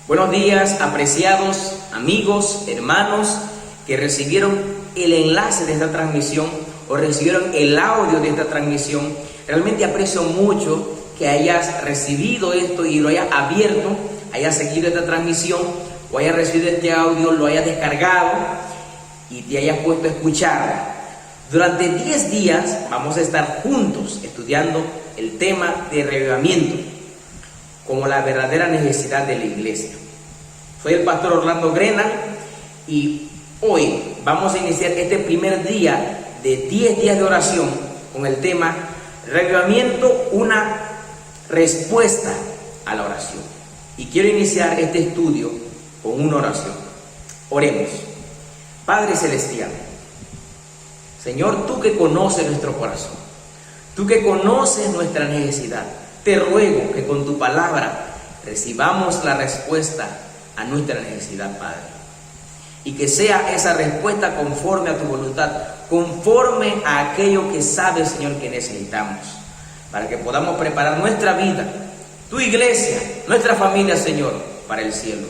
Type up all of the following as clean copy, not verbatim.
Buenos días, apreciados amigos, hermanos que recibieron el enlace de esta transmisión o recibieron el audio de esta transmisión. Realmente aprecio mucho que hayas recibido esto y lo hayas abierto, hayas seguido esta transmisión o hayas recibido este audio, lo hayas descargado y te hayas puesto a escuchar. Durante 10 días vamos a estar juntos estudiando el tema de reavivamiento como la verdadera necesidad de la iglesia. Soy el pastor Orlando Grenal y hoy vamos a iniciar este primer día de 10 días de oración con el tema reavivamiento, una respuesta a la oración. Y quiero iniciar este estudio con una oración. Oremos. Padre Celestial, Señor, tú que conoces nuestro corazón, tú que conoces nuestra necesidad, te ruego que con tu palabra recibamos la respuesta a nuestra necesidad, Padre. Y que sea esa respuesta conforme a tu voluntad, conforme a aquello que sabes, Señor, que necesitamos, para que podamos preparar nuestra vida, tu iglesia, nuestra familia, Señor, para el cielo.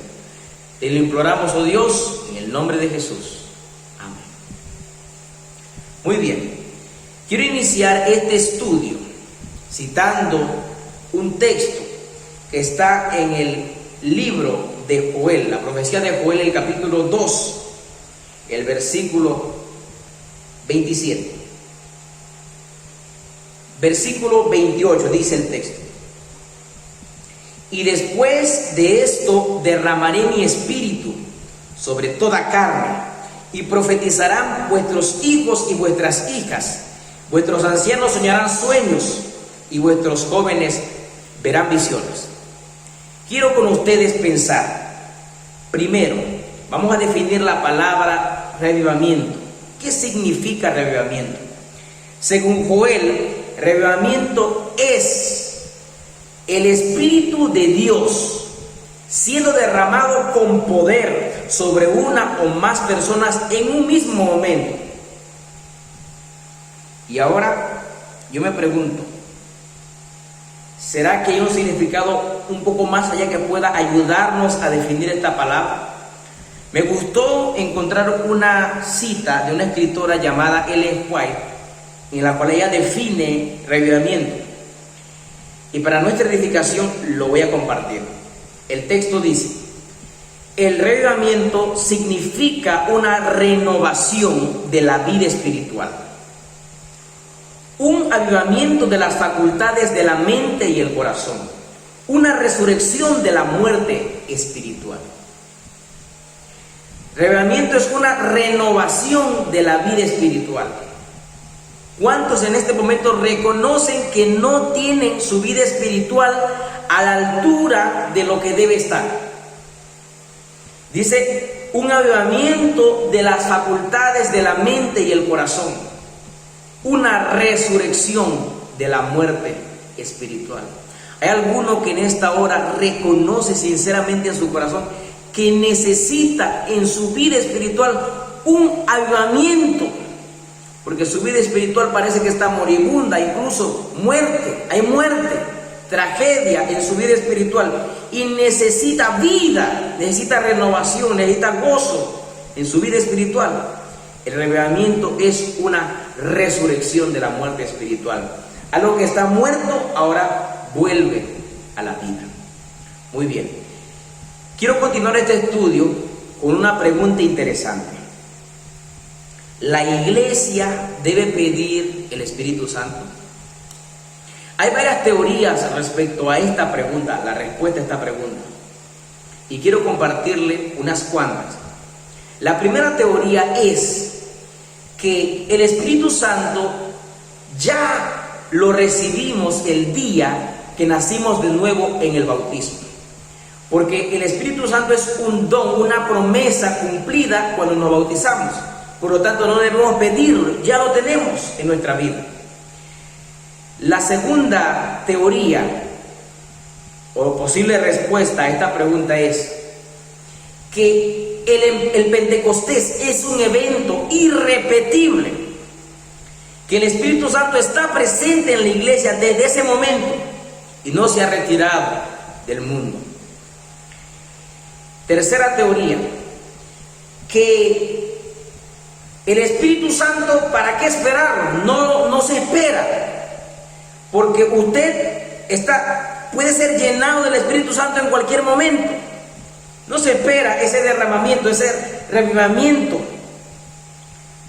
Te lo imploramos, oh Dios, en el nombre de Jesús. Amén. Muy bien, quiero iniciar este estudio citando un texto que está en el libro de Joel, la profecía de Joel, el capítulo 2, el versículo 27. Versículo 28 dice el texto: y después de esto derramaré mi espíritu sobre toda carne, y profetizarán vuestros hijos y vuestras hijas, vuestros ancianos soñarán sueños, y vuestros jóvenes verán visiones. Quiero con ustedes pensar, primero, vamos a definir la palabra reavivamiento. ¿Qué significa reavivamiento? Según Joel, reavivamiento es el Espíritu de Dios siendo derramado con poder sobre una o más personas en un mismo momento. Y ahora yo me pregunto, ¿será que hay un significado un poco más allá que pueda ayudarnos a definir esta palabra? Me gustó encontrar una cita de una escritora llamada Ellen White, en la cual ella define reavivamiento. Y para nuestra edificación lo voy a compartir. El texto dice: el reavivamiento significa una renovación de la vida espiritual, un avivamiento de las facultades de la mente y el corazón, una resurrección de la muerte espiritual. Reavivamiento es una renovación de la vida espiritual. ¿Cuántos en este momento reconocen que no tienen su vida espiritual a la altura de lo que debe estar? Dice, un avivamiento de las facultades de la mente y el corazón, una resurrección de la muerte espiritual. ¿Hay alguno que en esta hora reconoce sinceramente en su corazón que necesita en su vida espiritual un avivamiento? Porque su vida espiritual parece que está moribunda, incluso muerte, hay muerte, tragedia en su vida espiritual y necesita vida, necesita renovación, necesita gozo en su vida espiritual. El reavivamiento es una resurrección de la muerte espiritual. Algo que está muerto ahora vuelve a la vida. Muy bien. Quiero continuar este estudio con una pregunta interesante. ¿La iglesia debe pedir el Espíritu Santo? Hay varias teorías respecto a esta pregunta, la respuesta a esta pregunta. Y quiero compartirle unas cuantas. La primera teoría es que el Espíritu Santo ya lo recibimos el día que nacimos de nuevo en el bautismo. Porque el Espíritu Santo es un don, una promesa cumplida cuando nos bautizamos. Por lo tanto, no debemos pedirlo, ya lo tenemos en nuestra vida. La segunda teoría o posible respuesta a esta pregunta es que el Pentecostés es un evento irrepetible, que el Espíritu Santo está presente en la iglesia desde ese momento y no se ha retirado del mundo. Tercera teoría, que el Espíritu Santo, ¿para qué esperarlo? No se espera, porque usted puede ser llenado del Espíritu Santo en cualquier momento. No se espera ese derramamiento, ese revivamiento,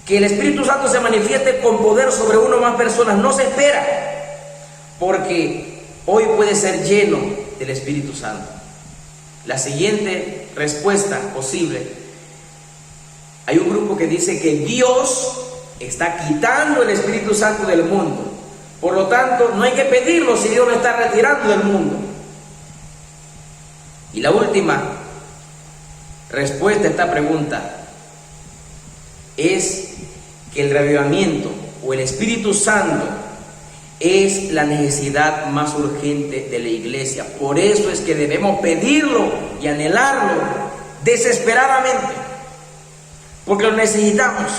que el Espíritu Santo se manifieste con poder sobre una o más personas. No se espera, porque hoy puede ser lleno del Espíritu Santo. La siguiente respuesta posible: hay un grupo que dice que Dios está quitando el Espíritu Santo del mundo, por lo tanto no hay que pedirlo si Dios lo está retirando del mundo. Y la última respuesta a esta pregunta es que el revivamiento o el Espíritu Santo es la necesidad más urgente de la iglesia. Por eso es que debemos pedirlo y anhelarlo desesperadamente, porque lo necesitamos.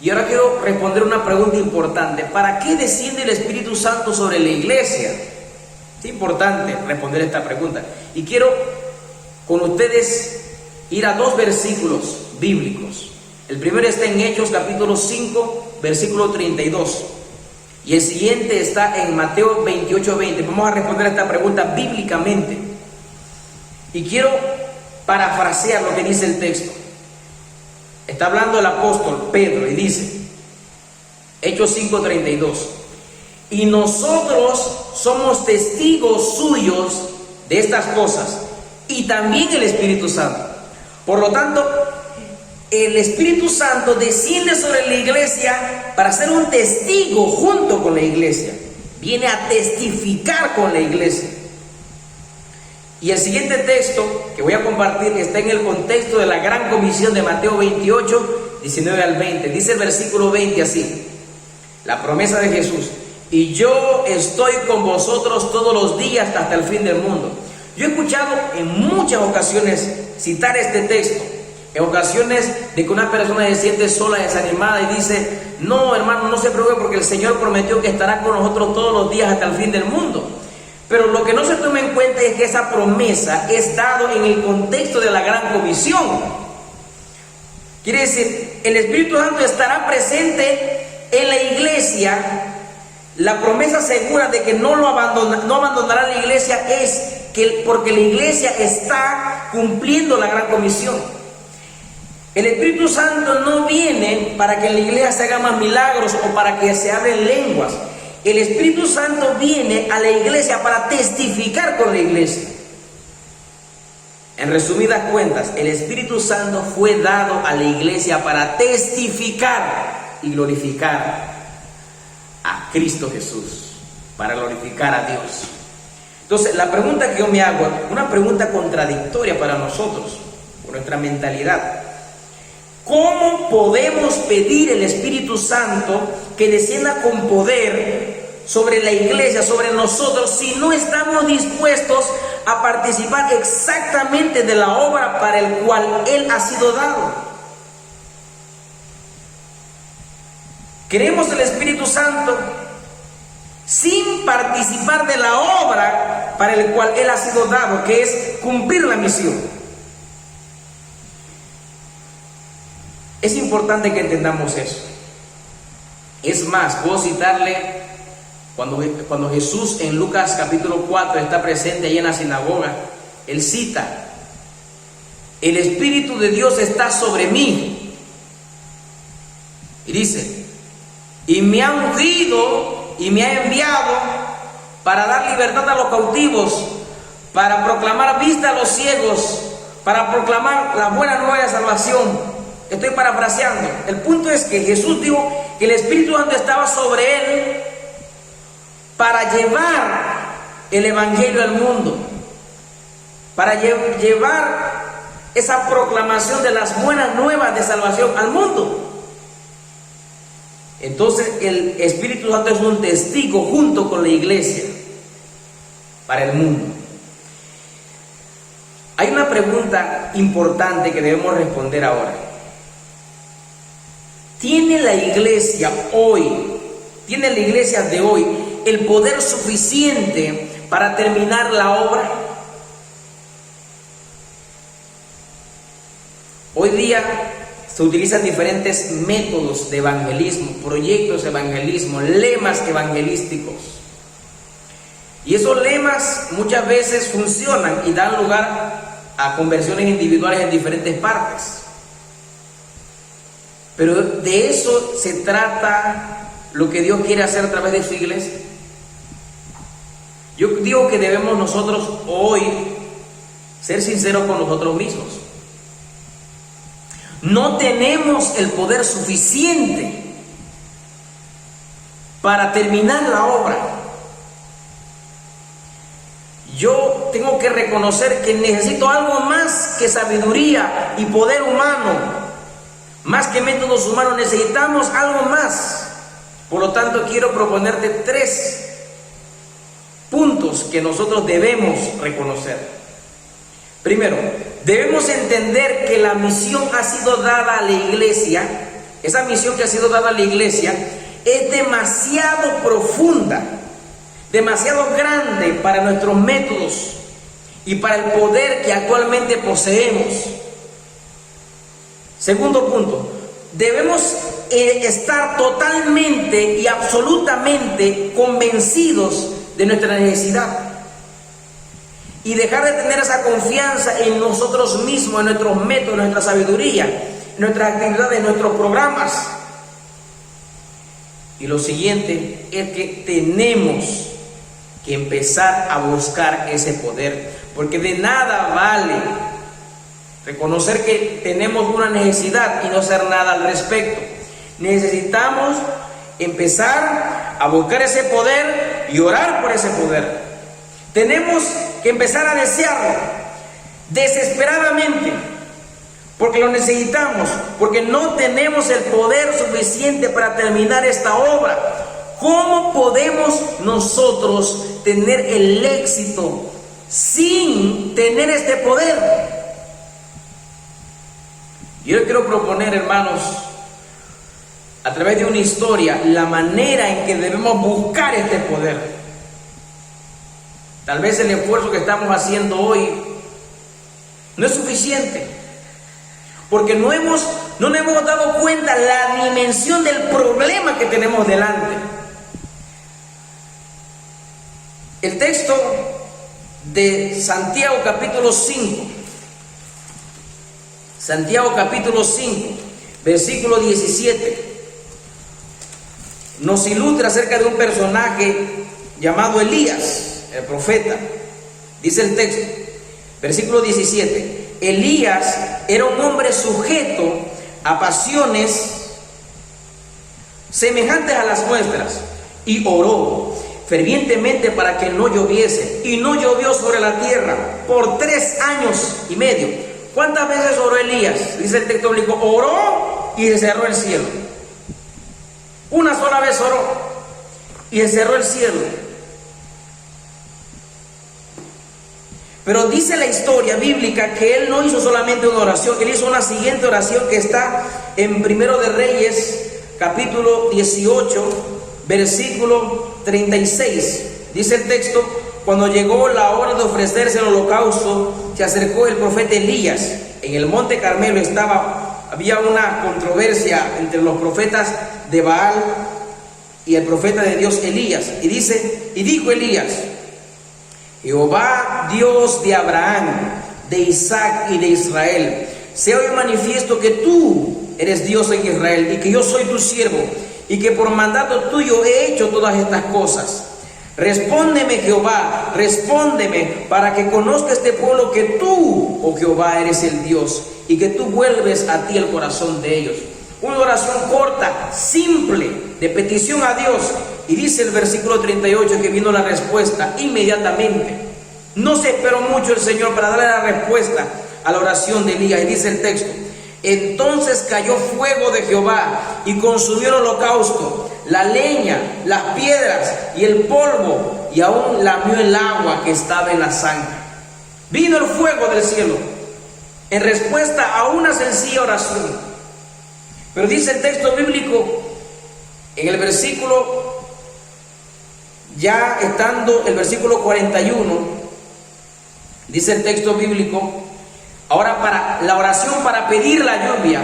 Y ahora quiero responder una pregunta importante: ¿para qué desciende el Espíritu Santo sobre la iglesia? Es importante responder esta pregunta, y quiero con ustedes ir a dos versículos bíblicos. El primero está en Hechos capítulo 5, versículo 32, y el siguiente está en Mateo 28:20. Vamos a responder a esta pregunta bíblicamente, y quiero parafrasear lo que dice el texto. Está hablando el apóstol Pedro y dice, Hechos 5:32: y nosotros somos testigos suyos de estas cosas, y también el Espíritu Santo. Por lo tanto, el Espíritu Santo desciende sobre la iglesia para ser un testigo junto con la iglesia. Viene a testificar con la iglesia. Y el siguiente texto que voy a compartir está en el contexto de la gran comisión de Mateo 28, 19 al 20. Dice el versículo 20 así, la promesa de Jesús: y yo estoy con vosotros todos los días hasta el fin del mundo. Yo he escuchado en muchas ocasiones citar este texto, en ocasiones de que una persona se siente sola, desanimada, y dice: no, hermano, no se preocupe, porque el Señor prometió que estará con nosotros todos los días hasta el fin del mundo. Pero lo que no se toma en cuenta es que esa promesa es dada en el contexto de la gran comisión. Quiere decir, el Espíritu Santo estará presente en la iglesia. La promesa segura de que no abandonará la iglesia es que porque la iglesia está cumpliendo la gran comisión. El Espíritu Santo no viene para que en la iglesia se hagan más milagros o para que se abren lenguas. El Espíritu Santo viene a la iglesia para testificar con la iglesia. En resumidas cuentas, el Espíritu Santo fue dado a la iglesia para testificar y glorificar a Cristo Jesús, para glorificar a Dios. Entonces, la pregunta que yo me hago, una pregunta contradictoria para nosotros, por nuestra mentalidad: ¿cómo podemos pedir el Espíritu Santo que descienda con poder sobre la iglesia, sobre nosotros, si no estamos dispuestos a participar exactamente de la obra para el cual Él ha sido dado? Queremos el Espíritu Santo sin participar de la obra para el cual Él ha sido dado, que es cumplir la misión. Es importante que entendamos eso. Es más, puedo citarle cuando Jesús en Lucas capítulo 4 está presente ahí en la sinagoga. Él cita: el Espíritu de Dios está sobre mí. Y dice: y me ha ungido y me ha enviado para dar libertad a los cautivos, para proclamar vista a los ciegos, para proclamar la buena nueva de salvación. Estoy parafraseando. El punto es que Jesús dijo que el Espíritu Santo estaba sobre Él para llevar el Evangelio al mundo, para llevar esa proclamación de las buenas nuevas de salvación al mundo. Entonces el Espíritu Santo es un testigo junto con la iglesia para el mundo. Hay una pregunta importante que debemos responder ahora. ¿Tiene la iglesia de hoy el poder suficiente para terminar la obra? Hoy día se utilizan diferentes métodos de evangelismo, proyectos de evangelismo, lemas evangelísticos. Y esos lemas muchas veces funcionan y dan lugar a conversiones individuales en diferentes partes. Pero de eso se trata lo que Dios quiere hacer a través de su iglesia. Yo digo que debemos nosotros hoy ser sinceros con nosotros mismos. No tenemos el poder suficiente para terminar la obra. Yo tengo que reconocer que necesito algo más que sabiduría y poder humano, más que métodos humanos. Necesitamos algo más. Por lo tanto, quiero proponerte 3 puntos que nosotros debemos reconocer. Primero, debemos entender que la misión ha sido dada a la iglesia. Esa misión que ha sido dada a la iglesia es demasiado profunda, demasiado grande para nuestros métodos y para el poder que actualmente poseemos. Segundo punto, debemos estar totalmente y absolutamente convencidos de nuestra necesidad y dejar de tener esa confianza en nosotros mismos, en nuestros métodos, en nuestra sabiduría, en nuestras actividades, en nuestros programas. Y lo siguiente es que tenemos que empezar a buscar ese poder, porque de nada vale reconocer que tenemos una necesidad y no hacer nada al respecto. Necesitamos empezar a buscar ese poder y orar por ese poder. Tenemos que empezar a desearlo desesperadamente, porque lo necesitamos, porque no tenemos el poder suficiente para terminar esta obra. ¿Cómo podemos nosotros tener el éxito sin tener este poder? Yo les quiero proponer, hermanos, a través de una historia, la manera en que debemos buscar este poder. Tal vez el esfuerzo que estamos haciendo hoy no es suficiente, porque no nos hemos dado cuenta la dimensión del problema que tenemos delante. El texto de Santiago capítulo 5, Santiago capítulo 5, versículo 17, nos ilustra acerca de un personaje llamado Elías, el profeta. Dice el texto, versículo 17, Elías era un hombre sujeto a pasiones semejantes a las nuestras, y oró fervientemente para que no lloviese, y no llovió sobre la tierra por 3 años y medio. ¿Cuántas veces oró Elías? Dice el texto bíblico, oró y se cerró el cielo. Una sola vez oró y se cerró el cielo. Pero dice la historia bíblica que él no hizo solamente una oración, él hizo una siguiente oración que está en Primero de Reyes, capítulo 18, versículo 36. Dice el texto, cuando llegó la hora de ofrecerse el holocausto, se acercó el profeta Elías. En el monte Carmelo había una controversia entre los profetas de Baal y el profeta de Dios Elías. Y dijo Elías, Jehová, Dios de Abraham, de Isaac y de Israel, sea hoy manifiesto que tú eres Dios en Israel y que yo soy tu siervo y que por mandato tuyo he hecho todas estas cosas. Respóndeme, Jehová, respóndeme, para que conozca este pueblo que tú, oh Jehová, eres el Dios y que tú vuelves a ti el corazón de ellos. Una oración corta, simple, de petición a Dios. Y dice el versículo 38 que vino la respuesta inmediatamente. No se esperó mucho el Señor para darle la respuesta a la oración de Elías. Y dice el texto, entonces cayó fuego de Jehová y consumió el holocausto, la leña, las piedras y el polvo, y aún lamió el agua que estaba en la zanja. Vino el fuego del cielo en respuesta a una sencilla oración. Pero dice el texto bíblico en el versículo, ya estando el versículo 41, dice el texto bíblico, ahora para la oración para pedir la lluvia,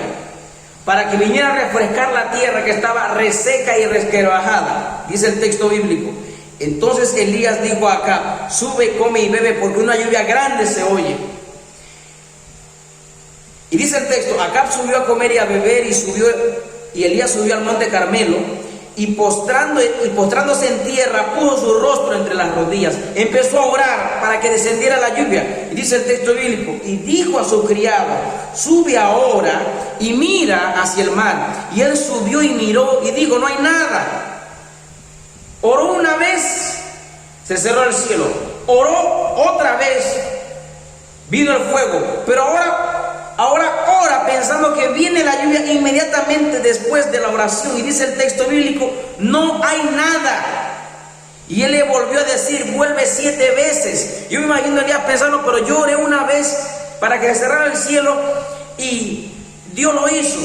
para que viniera a refrescar la tierra que estaba reseca y resquebrajada, dice el texto bíblico. Entonces Elías dijo a Acab: sube, come y bebe, porque una lluvia grande se oye. Y dice el texto: Acab subió a comer y a beber, y Elías subió al monte Carmelo, y postrándose en tierra, puso su rostro entre las rodillas, empezó a orar para que descendiera la lluvia. Y dice el texto bíblico: y dijo a su criado: sube ahora y mira hacia el mar. Y él subió y miró y dijo: no hay nada. Oró una vez, se cerró el cielo. Oró otra vez, vino el fuego. Pero ahora ora pensando que viene la lluvia inmediatamente después de la oración. Y dice el texto bíblico: no hay nada. Y él le volvió a decir: vuelve 7 veces. Yo me imagino a Elías pensando: pero yo oré una vez para que se cerrara el cielo y Dios lo hizo.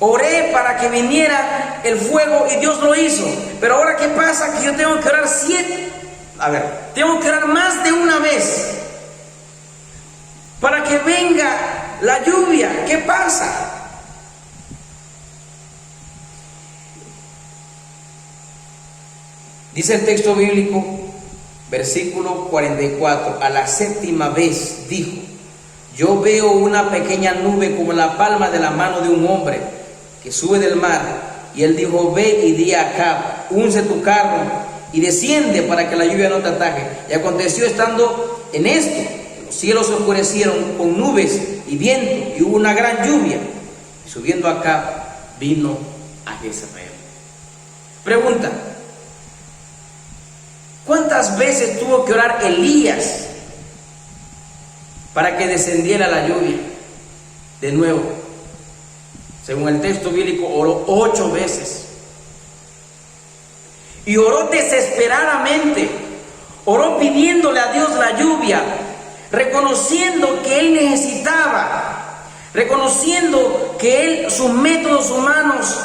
Oré para que viniera el fuego y Dios lo hizo. Pero ahora, ¿qué pasa? Que yo tengo que orar 7. Tengo que orar más de una vez para que venga la lluvia. ¿Qué pasa? Dice el texto bíblico, versículo 44: a la 7ª vez dijo: yo veo una pequeña nube como la palma de la mano de un hombre que sube del mar. Y él dijo: ve y di a Acab: unce tu carro y desciende para que la lluvia no te ataje. Y aconteció, estando en esto, los cielos se oscurecieron con nubes y viento, y hubo una gran lluvia. Y subiendo Acab, vino a Jezreel. Pregunta: ¿cuántas veces tuvo que orar Elías para que descendiera la lluvia? De nuevo, según el texto bíblico, oró 8 veces. Y oró desesperadamente. Oró pidiéndole a Dios la lluvia, reconociendo que él necesitaba, reconociendo que sus métodos humanos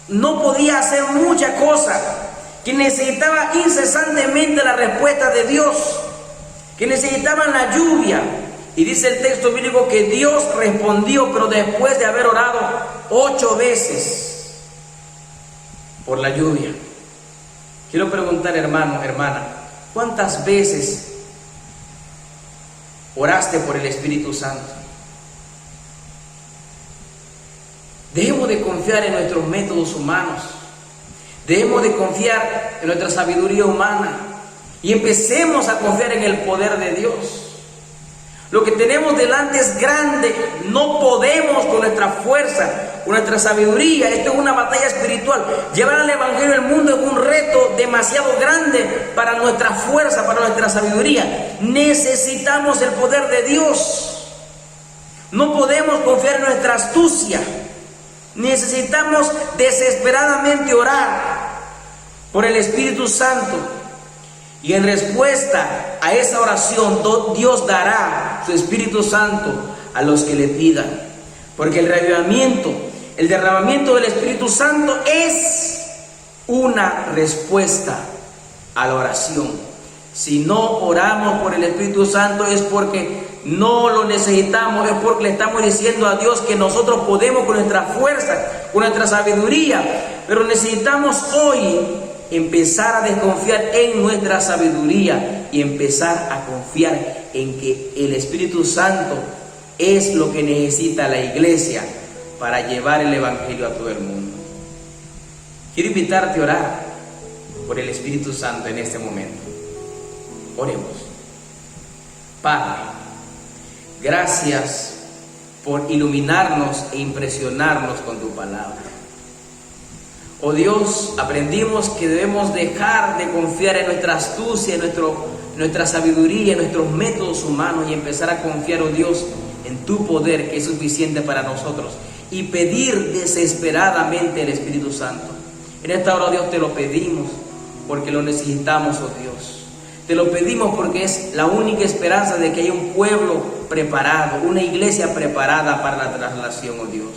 no podía hacer mucha cosa, que necesitaba incesantemente la respuesta de Dios, que necesitaban la lluvia. Y dice el texto bíblico que Dios respondió, pero después de haber orado 8 veces por la lluvia. Quiero preguntar, hermano, hermana, ¿cuántas veces oraste por el Espíritu Santo? Dejemos de confiar en nuestros métodos humanos. Dejemos de confiar en nuestra sabiduría humana y empecemos a confiar en el poder de Dios. Lo que tenemos delante es grande. No podemos con nuestra fuerza, con nuestra sabiduría. Esto es una batalla espiritual. Llevar al Evangelio al mundo es un reto demasiado grande para nuestra fuerza, para nuestra sabiduría. Necesitamos el poder de Dios. No podemos confiar en nuestra astucia. Necesitamos desesperadamente orar por el Espíritu Santo. Y en respuesta a esa oración, Dios dará su Espíritu Santo a los que le pidan. Porque el derramamiento del Espíritu Santo es una respuesta a la oración. Si no oramos por el Espíritu Santo es porque no lo necesitamos, es porque le estamos diciendo a Dios que nosotros podemos con nuestra fuerza, con nuestra sabiduría, pero necesitamos hoy empezar a desconfiar en nuestra sabiduría y empezar a confiar en que el Espíritu Santo es lo que necesita la iglesia para llevar el Evangelio a todo el mundo. Quiero invitarte a orar por el Espíritu Santo en este momento. Oremos. Padre, gracias por iluminarnos e impresionarnos con tu palabra. Oh Dios, aprendimos que debemos dejar de confiar en nuestra astucia, en nuestra sabiduría, en nuestros métodos humanos y empezar a confiar, oh Dios, en tu poder que es suficiente para nosotros y pedir desesperadamente el Espíritu Santo. En esta hora, oh Dios, te lo pedimos porque lo necesitamos, oh Dios. Te lo pedimos porque es la única esperanza de que haya un pueblo preparado, una iglesia preparada para la traslación, oh Dios.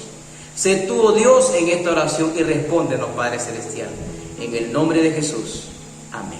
Sé tú, oh Dios, en esta oración y respóndenos, Padre Celestial. En el nombre de Jesús. Amén.